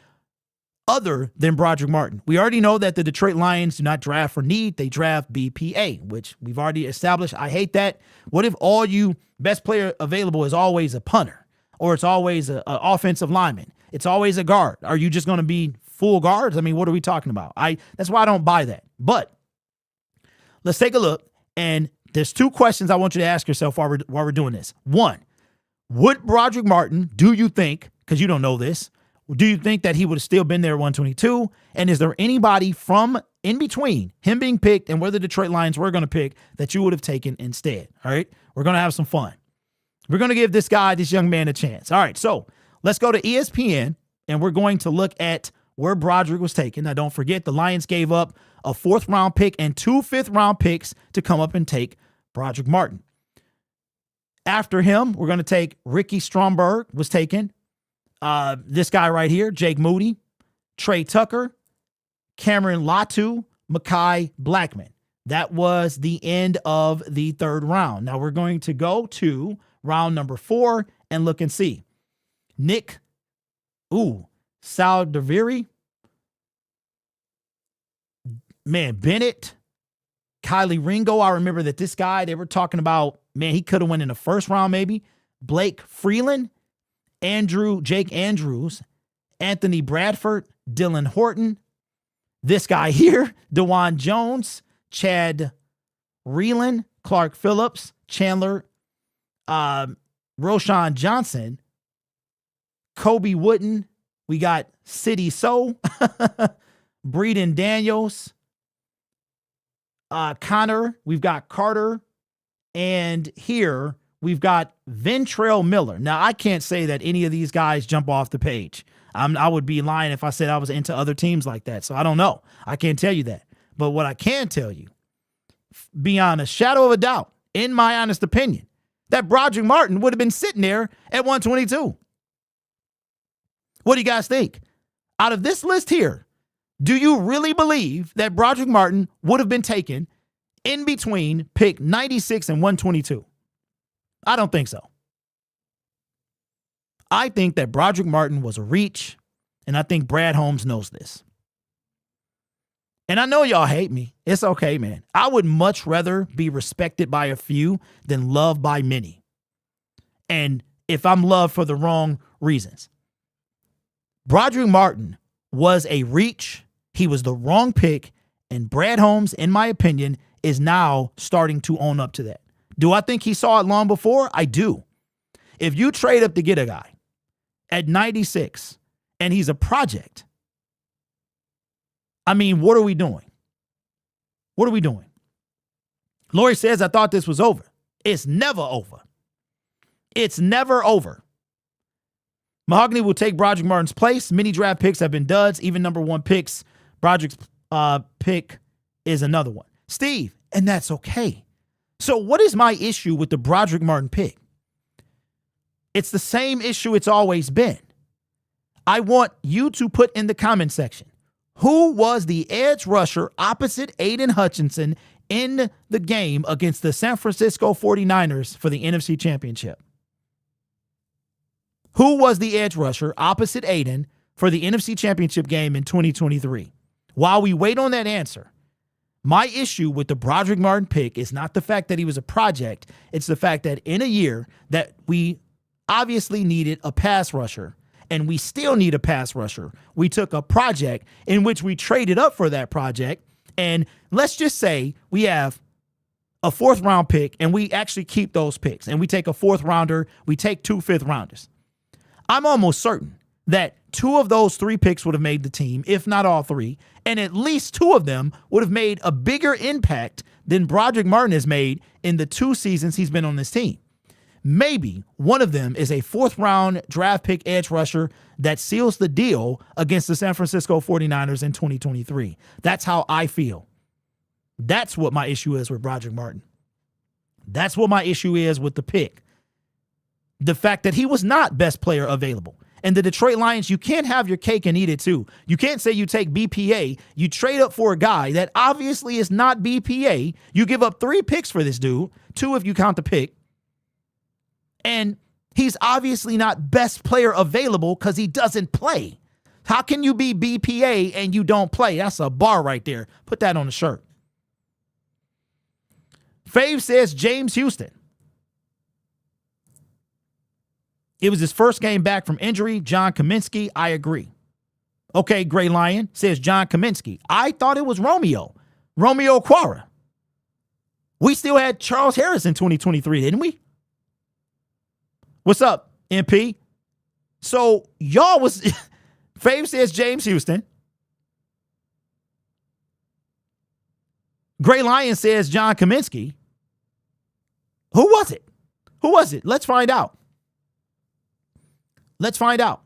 other than Brodric Martin. We already know that the Detroit Lions do not draft for need. They draft BPA, which we've already established. I hate that. What if all you best player available is always a punter, or it's always an offensive lineman? It's always a guard. Are you just going to be full guards? I mean, what are we talking about? That's why I don't buy that. But let's take a look. And there's two questions I want you to ask yourself while we're doing this. One, would Brodric Martin, do you think, because you don't know this, do you think that he would have still been there at 122? And is there anybody from in between him being picked and where the Detroit Lions were going to pick that you would have taken instead? All right. We're going to have some fun. We're going to give this young man a chance. All right. So let's go to ESPN and we're going to look at where Brodric was taken. Now, don't forget, the Lions gave up a 4th round pick and 2 5th-round picks to come up and take Brodric Martin. After him, we're going to take Ricky Stromberg was taken. This guy right here, Jake Moody, Trey Tucker, Cameron Latu, Mekhi Blackman. That was the end of the 3rd round. Now we're going to go to round number 4 and look and see. Nick Saldiveri, Bennett, Kylie Ringo. I remember that this guy, they were talking about, he could have went in the 1st round maybe. Blake Freeland, Jake Andrews, Anthony Bradford, Dylan Horton. This guy here, DeJuan Jones, Chad Reeland, Clark Phillips, Chandler, Roshan Johnson, Kobe Wooden. We got City So, Breeden Daniels, Connor. We've got Carter. And here we've got Ventrell Miller. Now, I can't say that any of these guys jump off the page. I would be lying if I said I was into other teams like that. So I don't know. I can't tell you that. But what I can tell you, beyond a shadow of a doubt, in my honest opinion, that Brodric Martin would have been sitting there at 122. What do you guys think? Out of this list here, do you really believe that Brodric Martin would have been taken in between pick 96 and 122? I don't think so. I think that Brodric Martin was a reach, and I think Brad Holmes knows this. And I know y'all hate me. It's okay, man. I would much rather be respected by a few than loved by many. And if I'm loved for the wrong reasons. Brodric Martin was a reach. He was the wrong pick. And Brad Holmes, in my opinion, is now starting to own up to that. Do I think he saw it long before? I do. If you trade up to get a guy at 96 and he's a project, I mean, what are we doing? What are we doing? Lori says, I thought this was over. It's never over. It's never over. Mahogany will take Brodric Martin's place. Many draft picks have been duds. Even number 1 picks. Brodric's pick is another one. Steve, and that's okay. So what is my issue with the Brodric Martin pick? It's the same issue it's always been. I want you to put in the comment section, who was the edge rusher opposite Aiden Hutchinson in the game against the San Francisco 49ers for the NFC Championship? Who was the edge rusher opposite Aiden for the NFC Championship game in 2023? While we wait on that answer, my issue with the Brodric Martin pick is not the fact that he was a project. It's the fact that in a year that we obviously needed a pass rusher, and we still need a pass rusher, we took a project in which we traded up for that project. And let's just say we have a 4th round pick and we actually keep those picks and we take a 4th rounder, we take 2 5th rounders. I'm almost certain that 2 of those 3 picks would have made the team, if not all 3, and at least 2 of them would have made a bigger impact than Brodric Martin has made in the 2 seasons he's been on this team. Maybe one of them is a 4th round draft pick edge rusher that seals the deal against the San Francisco 49ers in 2023. That's how I feel. That's what my issue is with Brodric Martin. That's what my issue is with the pick. The fact that he was not best player available. And the Detroit Lions, you can't have your cake and eat it too. You can't say you take BPA, you trade up for a guy that obviously is not BPA. You give up 3 picks for this dude, 2 if you count the pick. And he's obviously not best player available because he doesn't play. How can you be BPA and you don't play? That's a bar right there. Put that on the shirt. Fave says James Houston. It was his first game back from injury. John Kaminsky, I agree. Okay, Gray Lion says John Kaminsky. I thought it was Romeo Okwara. We still had Charles Harris in 2023, didn't we? What's up, MP? So y'all was... Fave says James Houston. Gray Lion says John Kaminsky. Who was it? Who was it? Let's find out. Let's find out.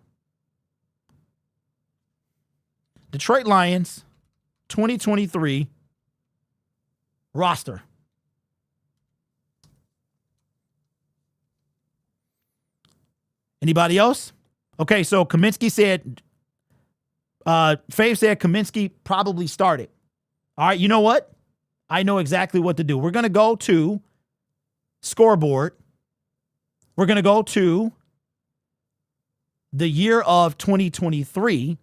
Detroit Lions 2023 roster. Anybody else? Okay, so Kaminsky said, Fave said Kaminsky probably started. All right, you know what? I know exactly what to do. We're going to go to scoreboard. We're going to go to the year of 2023.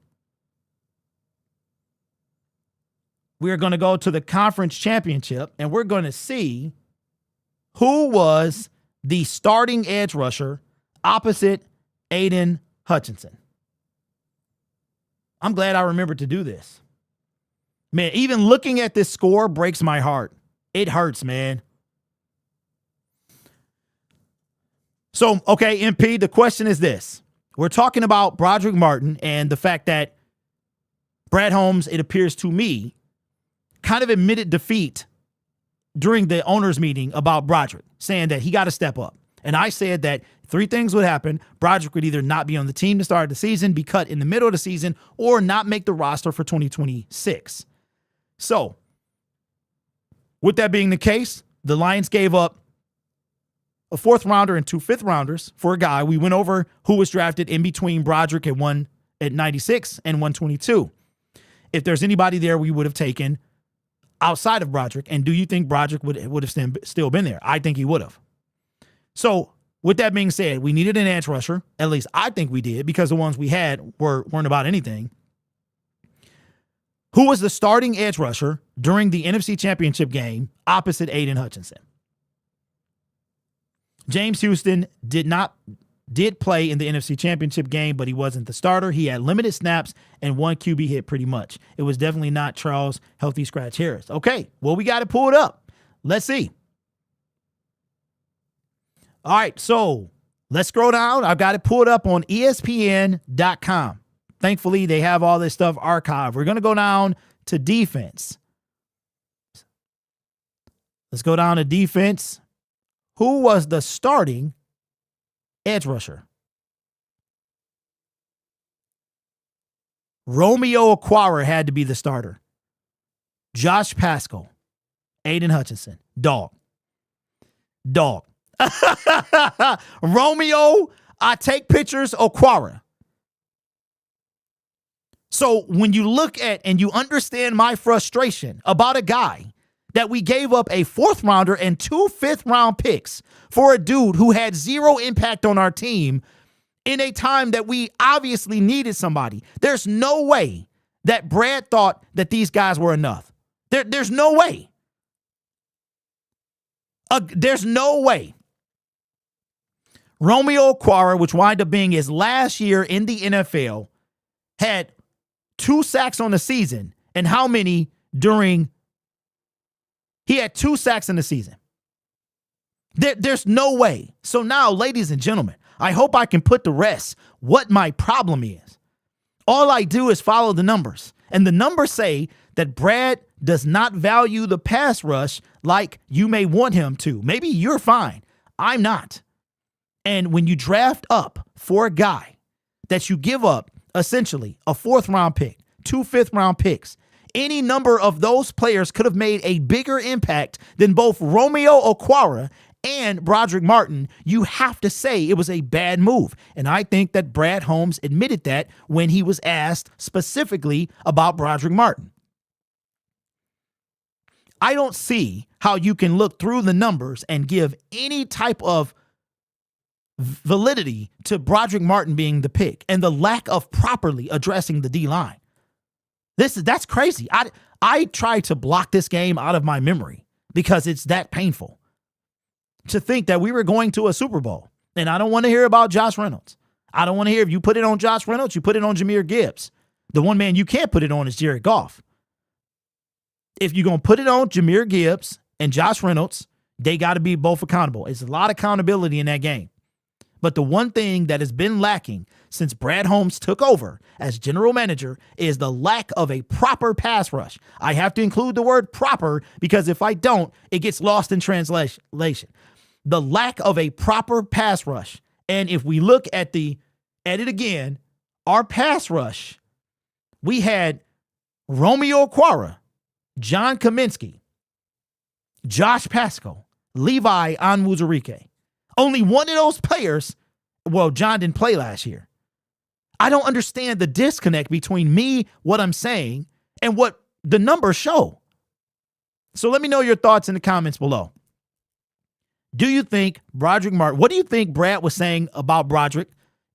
We're going to go to the conference championship, and we're going to see who was the starting edge rusher opposite Aiden Hutchinson. I'm glad I remembered to do this. Man, even looking at this score breaks my heart. It hurts, man. So, okay, MP, the question is this. We're talking about Brodric Martin and the fact that Brad Holmes, it appears to me, kind of admitted defeat during the owners' meeting about Brodric, saying that he got to step up. And I said that three things would happen. Brodric would either not be on the team to start the season, be cut in the middle of the season, or not make the roster for 2026. So, with that being the case, the Lions gave up a 4th rounder and 2 5th rounders for a guy. We went over who was drafted in between Brodric at 96 and 122. If there's anybody there we would have taken outside of Brodric, and do you think Brodric would have still been there? I think he would have. So, with that being said, we needed an edge rusher. At least I think we did, because the ones we had weren't about anything. Who was the starting edge rusher during the NFC Championship game opposite Aiden Hutchinson? James Houston did play in the NFC Championship game, but he wasn't the starter. He had limited snaps and 1 QB hit pretty much. It was definitely not Charles Healthy Scratch Harris. Okay, well, we got to pull it up. Let's see. All right, so let's scroll down. I've got it pulled up on ESPN.com. Thankfully, they have all this stuff archived. We're going to go down to defense. Let's go down to defense. Who was the starting edge rusher? Romeo Okwara had to be the starter. Josh Paschal, Aiden Hutchinson, dog. Romeo, I take pictures, Okwara. So when you look at and you understand my frustration about a guy that we gave up a 4th rounder and 2 5th round picks for a dude who had 0 impact on our team in a time that we obviously needed somebody. There's no way that Brad thought that these guys were enough. There's no way. There's no way. Romeo Okwara, which wound up being his last year in the NFL, had 2 sacks on the season. And how many during... He had 2 sacks in the season. There's no way. So now, ladies and gentlemen, I hope I can put to rest what my problem is. All I do is follow the numbers. And the numbers say that Brad does not value the pass rush like you may want him to. Maybe you're fine. I'm not. And when you draft up for a guy that you give up essentially a 4th round pick, 2 5th round picks, any number of those players could have made a bigger impact than both Romeo Okwara and Brodric Martin. You have to say it was a bad move. And I think that Brad Holmes admitted that when he was asked specifically about Brodric Martin. I don't see how you can look through the numbers and give any type of validity to Brodric Martin being the pick and the lack of properly addressing the D-line. That's crazy. I tried to block this game out of my memory because it's that painful to think that we were going to a Super Bowl. And I don't want to hear about Josh Reynolds. I don't want to hear if you put it on Josh Reynolds, you put it on Jahmyr Gibbs. The one man you can't put it on is Jared Goff. If you're going to put it on Jahmyr Gibbs and Josh Reynolds, they got to be both accountable. It's a lot of accountability in that game. But the one thing that has been lacking since Brad Holmes took over as general manager is the lack of a proper pass rush. I have to include the word proper because if I don't, it gets lost in translation. The lack of a proper pass rush. And if we look at it again, our pass rush, we had Romeo Okwara, John Kaminsky, Josh Pascal, Levi Onwuzurike. Only one of those players, well, John didn't play last year. I don't understand the disconnect between me, what I'm saying, and what the numbers show. So let me know your thoughts in the comments below. Do you think Brodric Martin, what do you think Brad was saying about Brodric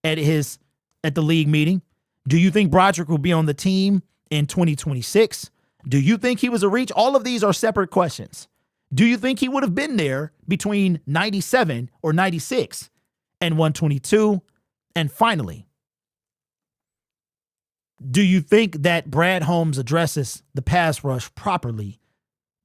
at the league meeting? Do you think Brodric will be on the team in 2026? Do you think he was a reach? All of these are separate questions. Do you think he would have been there between 97 or 96 and 122? And finally, do you think that Brad Holmes addresses the pass rush properly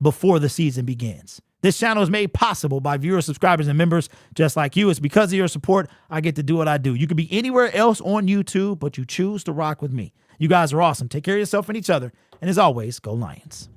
before the season begins? This channel is made possible by viewers, subscribers, and members just like you. It's because of your support I get to do what I do. You could be anywhere else on YouTube, but you choose to rock with me. You guys are awesome. Take care of yourself and each other. And as always, go Lions.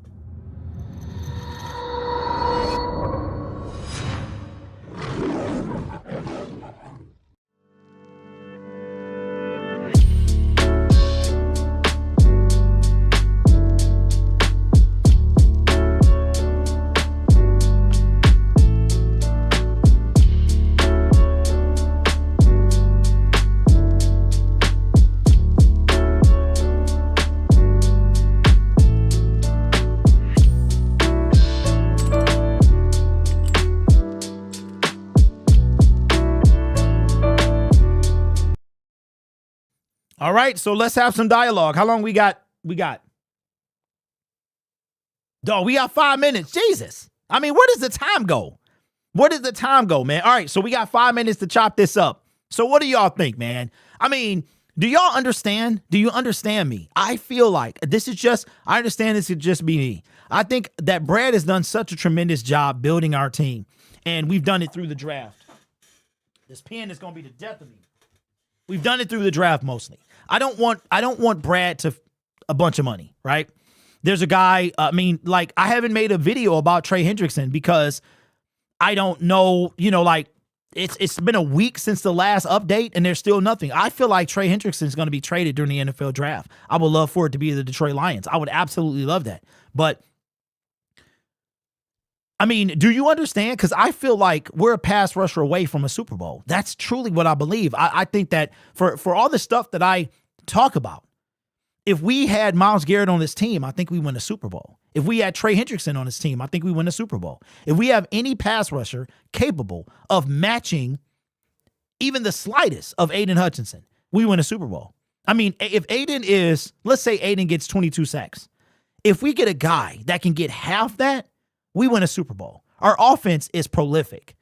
All right, so let's have some dialogue. How long we got? Dog, we got 5 minutes. Jesus. I mean, where does the time go? Where does the time go, man? All right, so we got 5 minutes to chop this up. So what do y'all think, man? I mean, do y'all understand? Do you understand me? I feel like I understand this could just be me. I think that Brad has done such a tremendous job building our team, and we've done it through the draft. This pen is going to be the death of me. We've done it through the draft mostly. I don't want Brad to a bunch of money, right? There's a guy, I haven't made a video about Trey Hendrickson because I don't know, it's been a week since the last update and there's still nothing. I feel like Trey Hendrickson is going to be traded during the NFL draft. I would love for it to be the Detroit Lions. I would absolutely love that. But I mean, do you understand? Because I feel like we're a pass rusher away from a Super Bowl. That's truly what I believe. I think that for all the stuff that I talk about, if we had Myles Garrett on this team, I think we win a Super Bowl. If we had Trey Hendrickson on this team, I think we win a Super Bowl. If we have any pass rusher capable of matching even the slightest of Aiden Hutchinson, we win a Super Bowl. I mean, if let's say Aiden gets 22 sacks. If we get a guy that can get half that, we win a Super Bowl. Our offense is prolific.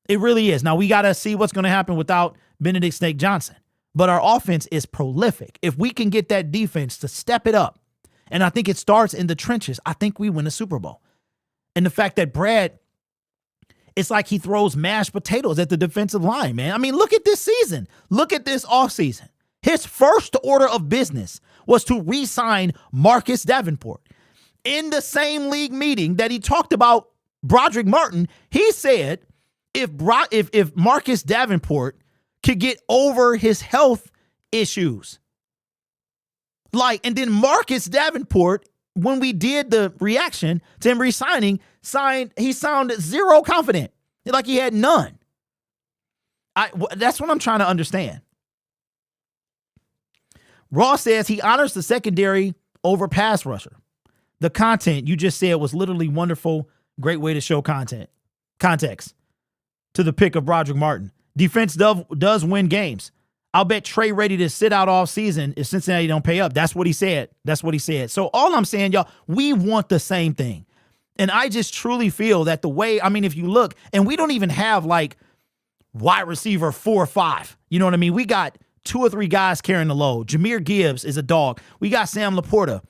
It really is. Now, we got to see what's going to happen without Benedict Snake Johnson. But our offense is prolific. If we can get that defense to step it up, and I think it starts in the trenches, I think we win a Super Bowl. And the fact that Brad, it's like he throws mashed potatoes at the defensive line, man. I mean, look at this season. Look at this offseason. His first order of business was to re-sign Marcus Davenport. In the same league meeting that he talked about Brodric Martin, he said if Marcus Davenport could get over his health issues, and then Marcus Davenport, when we did the reaction to him resigning, he sounded zero confident, like he had none. That's what I'm trying to understand. Ross says he honors the secondary over pass rusher. The content you just said was literally wonderful. Great way to show context to the pick of Brodric Martin. Defense does win games. I'll bet Trey ready to sit out all season if Cincinnati don't pay up. That's what he said. So all I'm saying, y'all, we want the same thing. And I just truly feel that the way, I mean, if you look, and we don't even have like wide receiver 4 or 5. You know what I mean? We got 2 or 3 guys carrying the load. Jahmyr Gibbs is a dog. We got Sam Laporta.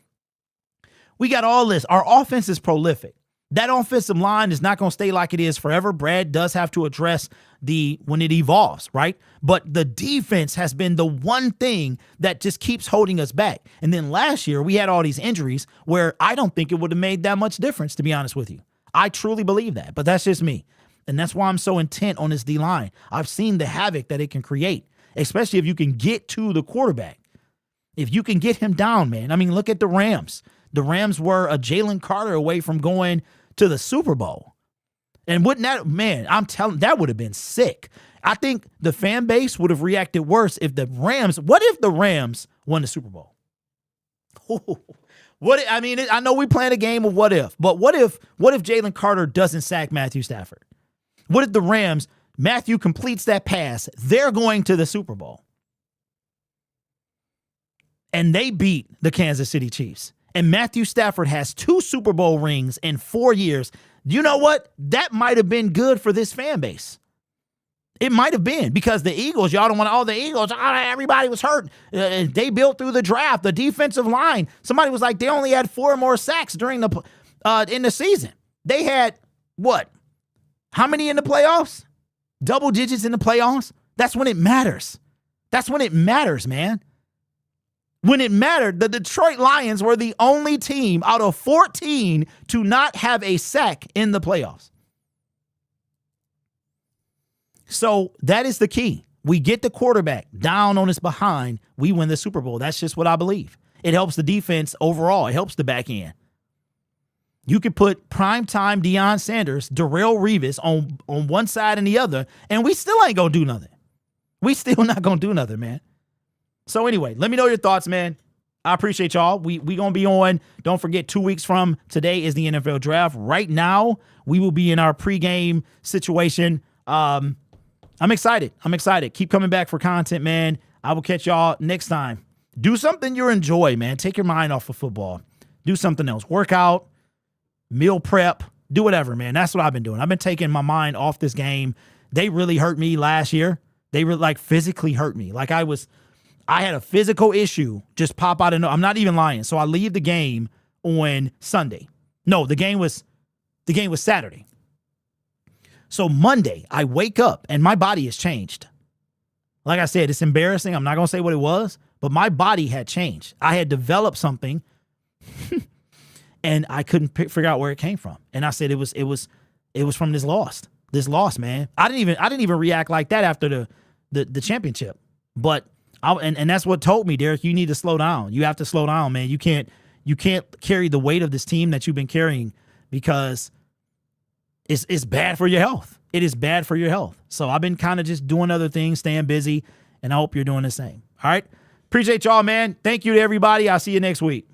We got all this. Our offense is prolific. That offensive line is not going to stay like it is forever. Brad does have to address when it evolves, right? But the defense has been the one thing that just keeps holding us back. And then last year, we had all these injuries where I don't think it would have made that much difference, to be honest with you. I truly believe that, but that's just me. And that's why I'm so intent on this D-line. I've seen the havoc that it can create, especially if you can get to the quarterback. If you can get him down, man. I mean, look at the Rams. The Rams were a Jalen Carter away from going to the Super Bowl. And wouldn't that, man, I'm telling, that would have been sick. I think the fan base would have reacted worse if the Rams, what if the Rams won the Super Bowl? I know we playing a game of what if, but what if Jalen Carter doesn't sack Matthew Stafford? What if the Rams, Matthew completes that pass, they're going to the Super Bowl. And they beat the Kansas City Chiefs. And Matthew Stafford has 2 Super Bowl rings in 4 years. You know what? That might have been good for this fan base. It might have been, because the Eagles, y'all don't want the Eagles. Everybody was hurt. They built through the draft. The defensive line, somebody was like, they only had 4 more sacks during in the season. They had what? How many in the playoffs? Double digits in the playoffs? That's when it matters. That's when it matters, man. When it mattered, the Detroit Lions were the only team out of 14 to not have a sack in the playoffs. So that is the key. We get the quarterback down on his behind, we win the Super Bowl. That's just what I believe. It helps the defense overall. It helps the back end. You could put primetime Deion Sanders, Darrelle Revis on one side and the other, and we still ain't going to do nothing. We still not going to do nothing, man. So anyway, let me know your thoughts, man. I appreciate y'all. We going to be on. Don't forget, 2 weeks from today is the NFL draft. Right now, we will be in our pregame situation. I'm excited. Keep coming back for content, man. I will catch y'all next time. Do something you enjoy, man. Take your mind off of football. Do something else. Work out, meal prep, do whatever, man. That's what I've been doing. I've been taking my mind off this game. They really hurt me last year. They were like physically hurt me. Like I had a physical issue just pop out of no. I'm not even lying. So I leave the game on Sunday. No, the game was Saturday. So Monday, I wake up and my body has changed. Like I said, it's embarrassing. I'm not going to say what it was, but my body had changed. I had developed something and I couldn't figure out where it came from. And I said it was from this loss, man. I didn't even react like that after the championship. But and that's what told me, Derek, you need to slow down. You have to slow down, man. You can't carry the weight of this team that you've been carrying, because it's bad for your health. It is bad for your health. So I've been kind of just doing other things, staying busy, and I hope you're doing the same. All right. Appreciate y'all, man. Thank you to everybody. I'll see you next week.